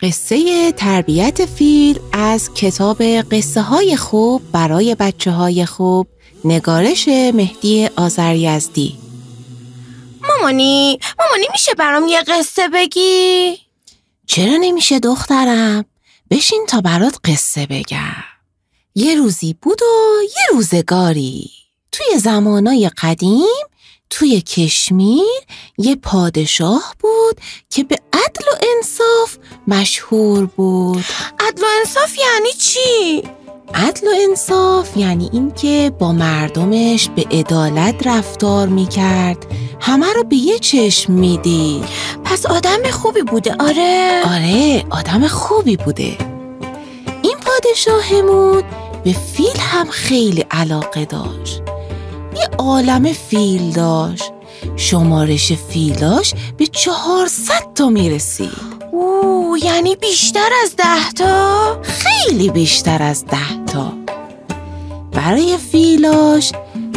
قصه تربیت فیل از کتاب قصه های خوب برای بچه های خوب، نگارش مهدی آذریزدی. مامانی میشه برام یه قصه بگی؟ چرا نمیشه دخترم؟ بشین تا برات قصه بگم. یه روزی بود و یه روزگاری، توی زمانای قدیم توی کشمیر یه پادشاه بود که به عدل و انصاف مشهور بود. عدل و انصاف یعنی چی؟ عدل و انصاف یعنی این که با مردمش به عدالت رفتار میکرد، همه رو به یه چشم میدید. پس آدم خوبی بوده. آره آدم خوبی بوده. این پادشاهمون به فیل هم خیلی علاقه داشت. یه عالم فیل داشت. شمارش فیلاش به 400 تا میرسید. یعنی بیشتر از 10 تا؟ خیلی بیشتر از 10 تا. برای فیلاش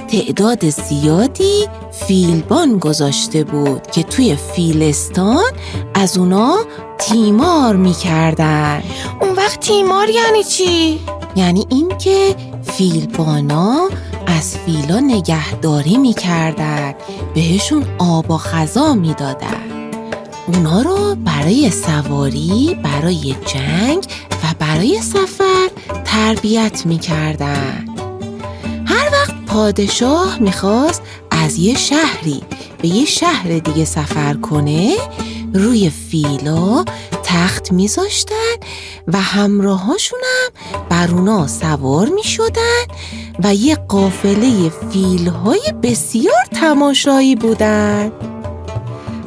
تعداد زیادی فیلبان گذاشته بود که توی فیلستان از اونا تیمار میکردن. اون وقت تیمار یعنی چی؟ یعنی این که فیلبانا از فیلا نگهداری میکردن، بهشون آب و غذا میدادن. اونا رو برای سواری، برای جنگ و برای سفر تربیت میکردن. هر وقت پادشاه میخواست از یه شهری به یه شهر دیگه سفر کنه، روی فیلا تخت میذاشتن و همراهاشونم بر اونا سوار میشدن و یه قافله فیلهای بسیار تماشایی بودن.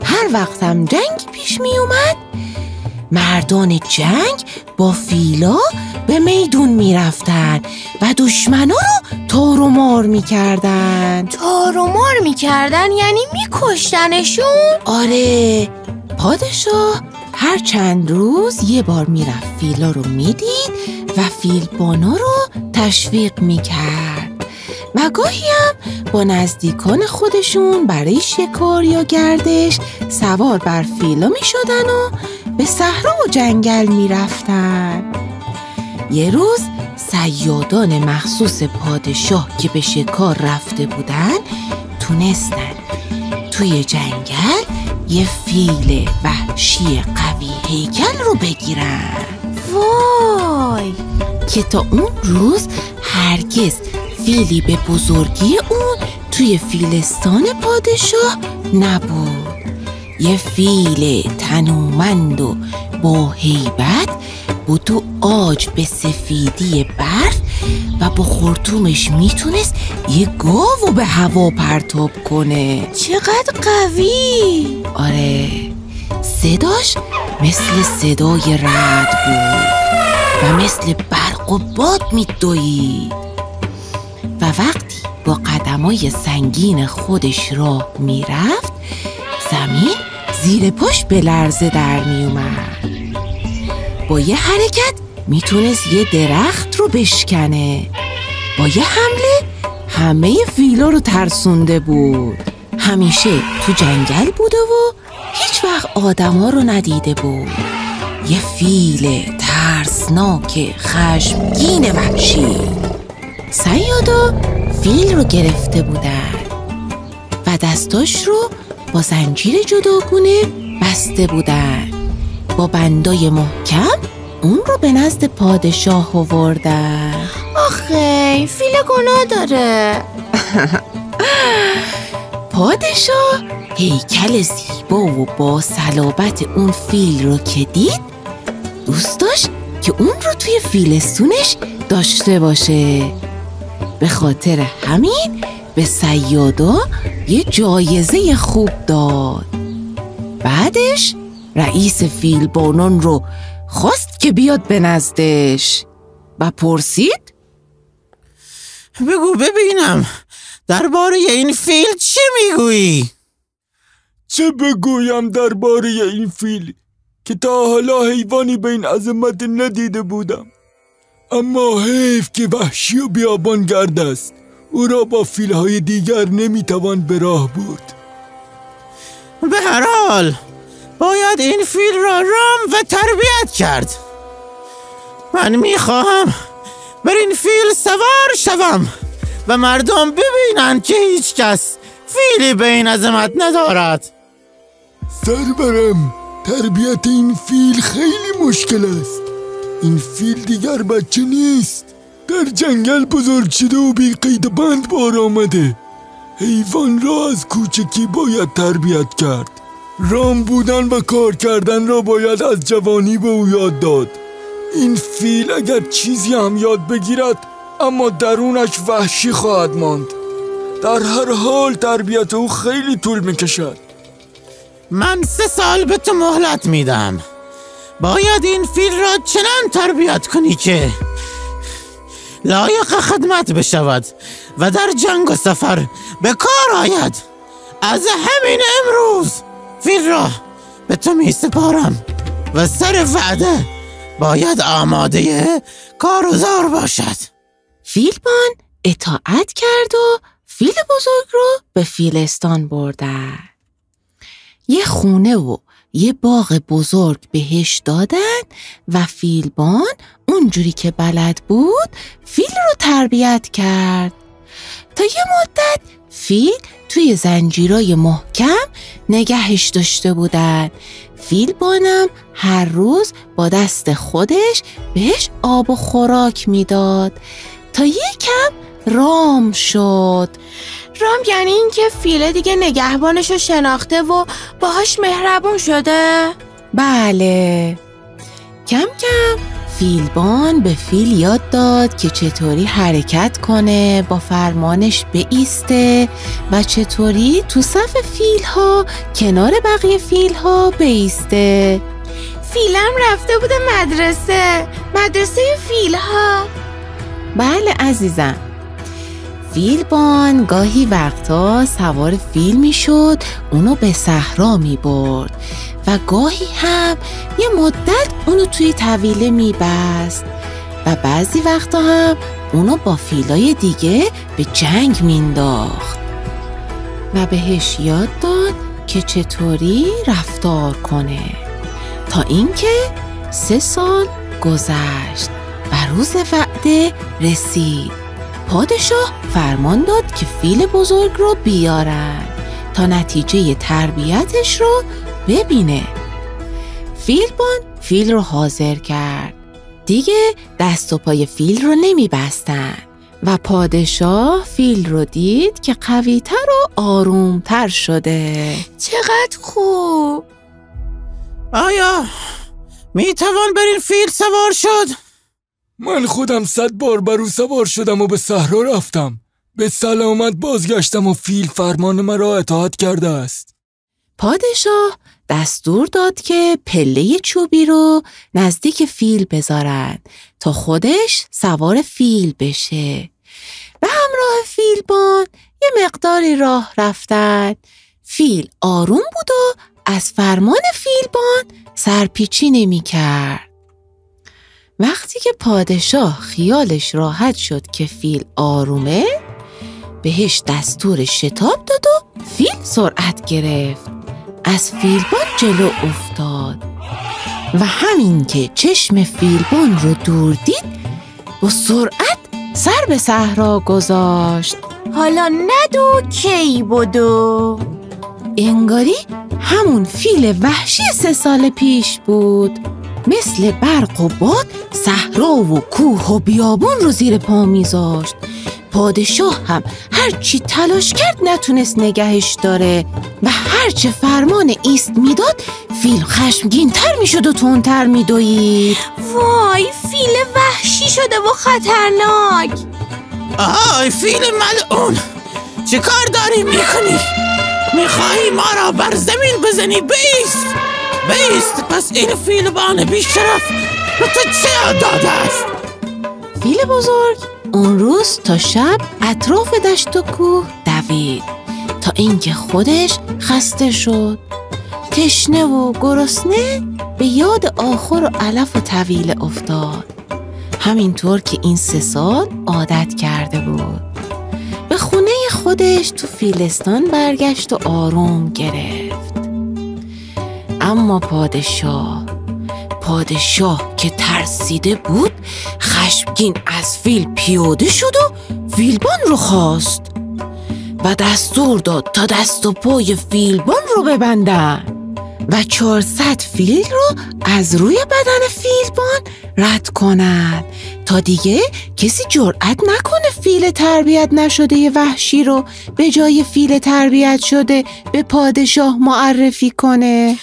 هر وقت هم جنگ پیش می اومد، مردان جنگ با فیلا به میدون می رفتن و دشمنا رو تار و مار می کردن. تار و مار می کردن یعنی می کشتنشون؟ آره، پادشاه هر چند روز یه بار می رفت فیلا رو می دید و فیلبانا رو تشویق می کرد و گاهی هم با نزدیکان خودشون برای شکار یا گردش سوار بر فیلا می شدن و به صحرا و جنگل می رفتن. یه روز صیادان مخصوص پادشاه که به شکار رفته بودن تونستن توی جنگل یه فیل وحشی قوی هیکل رو بگیرن. وای! که تا اون روز هرگز فیلی به بزرگی اون توی فیلستان پادشاه نبود. یه فیل تنومند و با هیبت بود و عاج به سفیدی برف و با خرطومش میتونست یه گاو به هوا پرتاب کنه. چقدر قوی! آره، صداش مثل صدای رعد بود و مثل برق و باد میدوید و وقتی با قدمای سنگین خودش راه میرفت، زمین زیر پاش به لرزه در میومد. با یه حرکت میتونست یه درخت رو بشکنه. با یه حمله همه فیلا رو ترسونده بود. همیشه تو جنگل بوده و هیچ وقت آدما رو ندیده بود. یه فیل ترسناک خشمگین وحشی. صیادا فیل رو گرفته بودن و دستاش رو با زنجیر جداگونه بسته بودن. با بندای محکم اون رو به نزد پادشاه آوردن. آخه فیل گناه داره. پادشاه هیکل زیبا و با صلابت اون فیل رو که دید، دوست داشت که اون رو توی فیلستونش داشته باشه. به خاطر همین به صیادا یه جایزه خوب داد. بعدش رئیس فیلبانان رو خواست که بیاد به نزدش و پرسید: بگو ببینم درباره این فیل چی میگویی؟ چه بگویم درباره این فیل که تا حالا حیوانی به این عظمت ندیده بودم. اما حیف که وحشی و بیابانگرد است. او را با فیلهای دیگر نمیتوان به راه برد. به هر حال باید این فیل را رام و تربیت کرد. من میخواهم بر این فیل سوار شوم و مردم ببینند که هیچ کس فیلی به این عظمت ندارد. سرورم، تربیت این فیل خیلی مشکل است. این فیل دیگر بچه نیست. در جنگل بزرگ شده و بی قید بند بار آمده. حیوان را از کوچکی باید تربیت کرد. رام بودن و کار کردن را باید از جوانی به او یاد داد. این فیل اگر چیزی هم یاد بگیرد اما درونش وحشی خواهد ماند. در هر حال تربیت او خیلی طول میکشد. من 3 سال به تو مهلت میدم. باید این فیل را چنان تربیت کنی که لایق خدمت بشود و در جنگ و سفر به کار آید. از همین امروز فیل را به تو می سپارم و سر وعده باید آماده کار و زار باشد. فیلبان اطاعت کرد و فیل بزرگ رو به فیلستان بردن. یه خونه و یه باغ بزرگ بهش دادن و فیلبان اونجوری که بلد بود فیل رو تربیت کرد. تا یه مدت فیل توی زنجیرای محکم نگهش داشته بودن. فیلبانم هر روز با دست خودش بهش آب و خوراک میداد تا یکم رام شد. رام یعنی این که فیل دیگه نگهبانشو شناخته و باهاش مهربون شده؟ بله. کم کم فیلبان به فیل یاد داد که چطوری حرکت کنه، با فرمانش بایسته و چطوری تو صف فیل‌ها کنار بقیه فیل‌ها بایسته. فیلم رفته بوده مدرسه فیل‌ها. بله عزیزم. فیلبان گاهی وقتا سوار فیل می شد، اونو به صحرا می برد و گاهی هم یه مدت اونو توی طویله می بست و بعضی وقتا هم اونو با فیلای دیگه به جنگ می انداخت و بهش یاد داد که چطوری رفتار کنه. تا اینکه 3 سال گذشت و روز وعده رسید. پادشاه فرمان داد که فیل بزرگ رو بیارن تا نتیجه تربیتش رو ببینه. فیلبان فیل رو حاضر کرد. دیگه دست و پای فیل رو نمی بستن و پادشاه فیل رو دید که قوی‌تر و آرومتر شده. چقدر خوب. آیا می توان بر این فیل سوار شد؟ من خودم 100 بار بر او سوار شدم و به صحرا رفتم. به سلامت بازگشتم و فیل فرمان مرا اطاعت کرده است. پادشاه دستور داد که پله چوبی رو نزدیک فیل بذارن تا خودش سوار فیل بشه. به همراه فیلبان یه مقداری راه رفتن. فیل آروم بود و از فرمان فیلبان سرپیچی نمی کرد. وقتی که پادشاه خیالش راحت شد که فیل آرومه، بهش دستور شتاب داد و فیل سرعت گرفت. از فیلبان جلو افتاد و همین که چشم فیلبان رو دور دید با سرعت سر به صحرا گذاشت. حالا ندو کی بدو. انگاری همون فیل وحشی 3 سال پیش بود. مثل برق و باد صحرا و کوه و بیابون رو زیر پا میذاشت. پادشاه هم هرچی تلاش کرد نتونست نگهش داره و هرچه فرمان ایست میداد فیل خشمگین تر میشد و تندتر میدوید. وای، فیل وحشی شده و خطرناک. آهای فیل ملعون، چه کار داری میکنی؟ میخوایی ما را بر زمین بزنی؟ بیست. پس این فیلبان بیشرف به تو چه یاد داده است؟ فیل بزرگ اون روز تا شب اطراف دشت و کوه دوید تا اینکه خودش خسته شد. تشنه و گرسنه به یاد آخر و علف و طویله افتاد. همینطور که این 3 سال عادت کرده بود. به خونه خودش تو فیلستان برگشت و آروم گرفت. اما پادشاه پادشاه که ترسیده بود خشمگین از فیل پیاده شد و فیلبان رو خواست و دستور داد تا دست و پای فیلبان رو ببندن و 400 فیل رو از روی بدن فیلبان رد کنن تا دیگه کسی جرأت نکنه فیل تربیت نشده وحشی رو به جای فیل تربیت شده به پادشاه معرفی کنه.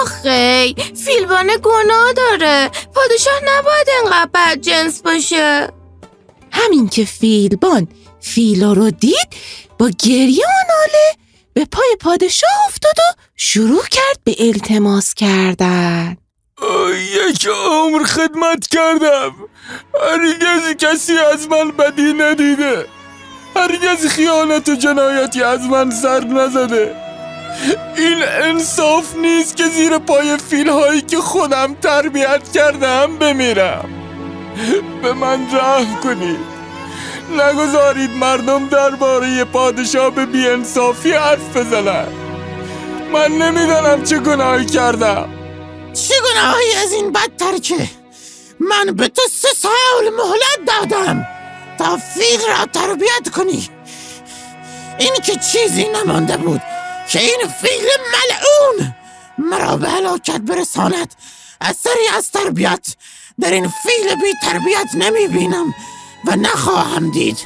آخی فیلبان گناه داره، پادشاه نباید انقدر بدجنس باشه. همین که فیلبان فیلا رو دید با گریه و ناله به پای پادشاه افتاد و شروع کرد به التماس کردن. 1 عمر خدمت کردم، هرگز کسی از من بدی ندیده، هرگز خیانت و جنایتی از من سر نزده. این انصاف نیست که زیر پای فیل‌هایی که خودم تربیت کردم بمیرم. به من رحم کنید، نگذارید مردم درباره پادشاه به بی‌انصافی حرف بزنن. من نمیدانم چه گناهی کردم. چه گناهی از این بدتر که من به تو 3 سال مهلت دادم تا فیل را تربیت کنی. این که چیزی نمانده بود که این فیل ملعون مرا به هلاکت برساند. اثری از تربیت در این فیل بی تربیت نمی بینم و نخواهم دید.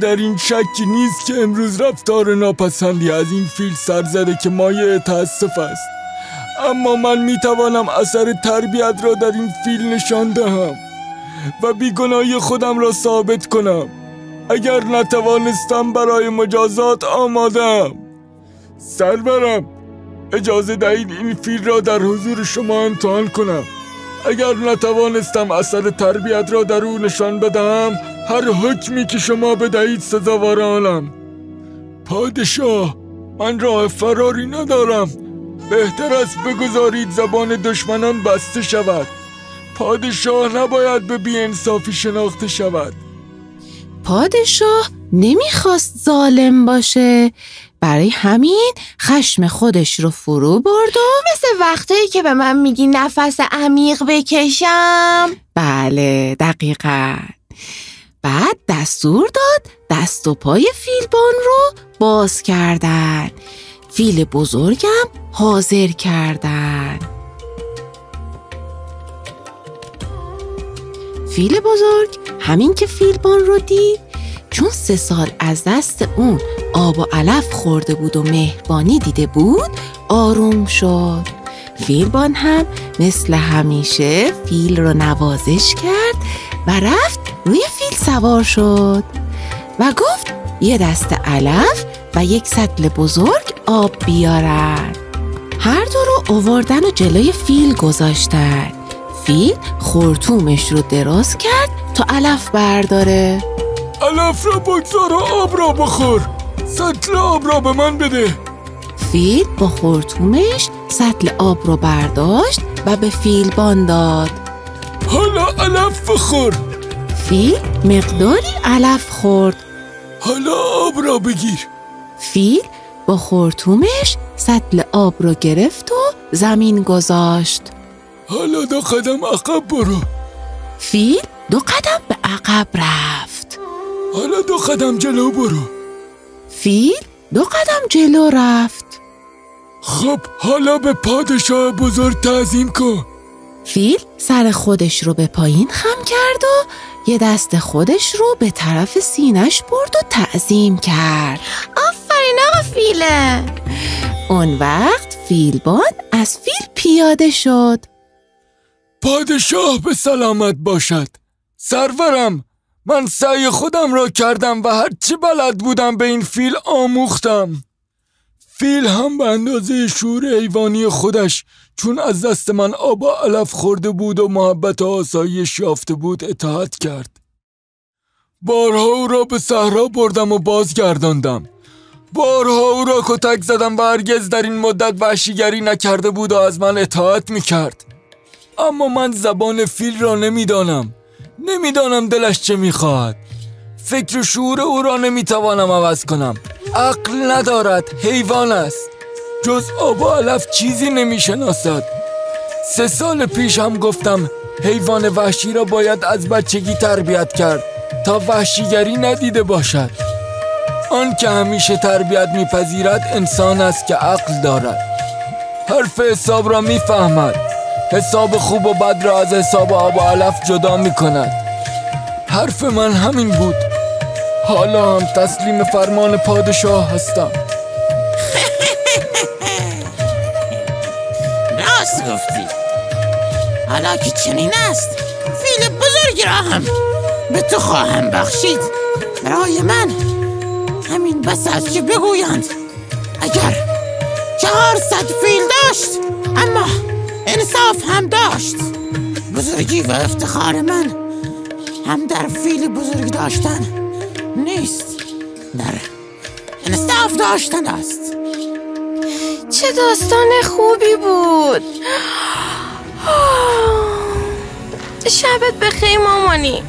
در این شکی نیست که امروز رفتار ناپسندی از این فیل سر زده که مایه تأسف است، اما من میتوانم اثر تربیت را در این فیل نشان دهم و بیگناهی خودم را ثابت کنم. اگر نتوانستم برای مجازات آمادم. سرورم، اجازه دهید این فیل را در حضور شما امتحان کنم. اگر نتوانستم اثر تربیت را در او نشان بدهم، هر حکمی که شما بدهید سزاوار آنم. پادشاه، من راه فراری ندارم. بهتر است بگذارید زبان دشمنان بسته شود. پادشاه نباید به بی‌انصافی شناخته شود. پادشاه نمیخواست ظالم باشه، برای همین خشم خودش رو فرو برد و مثل وقتایی که به من میگی نفس عمیق بکشم. بله دقیقاً. بعد دستور داد دست و پای فیلبان رو باز کردن، فیل بزرگم حاضر کردن. فیل بزرگ همین که فیلبان رو دید، چون 3 سال از دست اون آب و علف خورده بود و مهربانی دیده بود، آروم شد. فیلبان هم مثل همیشه فیل رو نوازش کرد و رفت روی فیل سوار شد و گفت 1 دست علف و 1 سطل بزرگ آب بیارن. هر دو رو آوردن و جلوی فیل گذاشتن. فیل خرطومش رو دراز کرد تا علف برداره. علف را بگذار و آب را بخور. سطل آب را به من بده. فیل با خرطومش سطل آب رو برداشت و به فیلبان داد. حالا علف بخور. فیل مقداری علف خورد. حالا آب را بگیر. فیل با خرطومش سطل آب رو گرفت و زمین گذاشت. حالا 2 قدم عقب برو. فیل 2 قدم به عقب رفت. حالا 2 قدم جلو برو. فیل 2 قدم جلو رفت. خب حالا به پادشاه بزرگ تعظیم کن. فیل سر خودش رو به پایین خم کرد و 1 دست خودش رو به طرف سینش برد و تعظیم کرد. آفرین آقا فیله. اون وقت فیلبان از فیل پیاده شد. پادشاه به سلامت باشد. سرورم، من سعی خودم را کردم و هرچی بلد بودم به این فیل آموختم. فیل هم به اندازه شعور حیوانی خودش، چون از دست من آب و علف خورده بود و محبت و آسایش یافته بود، اطاعت کرد. بارها او را به صحرا بردم و بازگرداندم. بارها او را کتک زدم و هرگز در این مدت وحشیگری نکرده بود و از من اطاعت میکرد. اما من زبان فیل را نمیدانم دلش چه میخواهد. فکر و شعور او را نمیتوانم عوض کنم. عقل ندارد، حیوان است. جز آب و علف چیزی نمیشناسد. 3 سال پیش هم گفتم حیوان وحشی را باید از بچگی تربیت کرد تا وحشیگری ندیده باشد. آن که همیشه تربیت میپذیرد انسان است که عقل دارد. حرف حساب را میفهمد. حساب خوب و بد را از حساب آب و علف جدا میکند. حرف من همین بود. حالا هم تسلیم فرمان پادشاه هستم. راست گفتی. حالا که چنین است، فیل بزرگی را هم به تو خواهم بخشید. برای من همین بس است که بگویند اگر 400 فیل داشت اما انصاف هم داشت. بزرگی و افتخار من هم در فیل بزرگ داشتن نیست، در انصاف داشتن است. چه داستان خوبی بود. شبت بخیر مامانی.